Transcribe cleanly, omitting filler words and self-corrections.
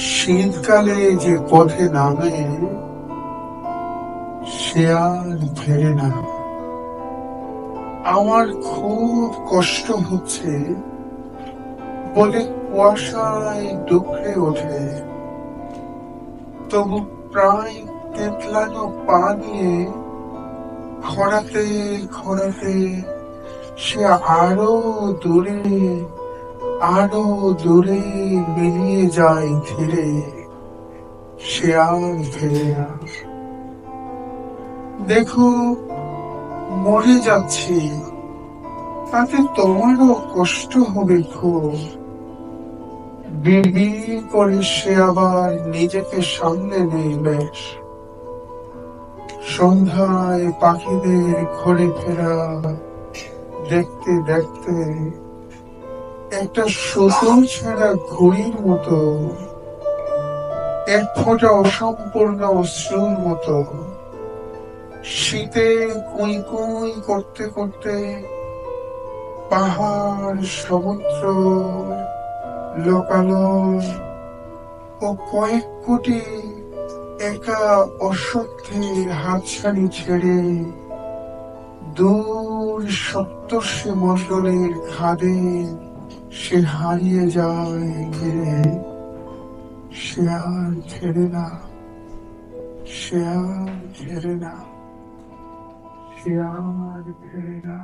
শীতকালে যে পথে নামে সে আর ফেরে না। আমার খুব কষ্ট হচ্ছে বলে কুয়াশায় ডুকরে ওঠে, তবু প্রায় তেতলানো পা নিয়ে খরাতে খরাতে সে দূরে আরো দূরে বেরিয়ে যায় ধীরে, সে আর ফেরে না। দেখো, মরে যাচ্ছি, তাতে তোমারও কষ্ট হবে খুব। বিড়বিড় করে সে আবার নিজেকে সামলে নেই বেশ। সন্ধ্যায় পাখিদের ঘরে ফেরা দেখতে দেখতে একটা সুতোর ছেঁড়া ঘড়ির মতো, এক ফোঁটা অসম্পূর্ণ অশ্রুর মতো শীতে কুই কুই করতে করতে পাহাড়, সমুদ্র, লোকালয় ও কয়েক কোটি একা অসত্যের হাতছানি ছেড়ে দূর সপ্তর্ষি মণ্ডলের খাদে সে হারিয়ে যায় ঘিরে, সে আর ফেরে না, সে আর ফেরে না, সে আর ফেরে না।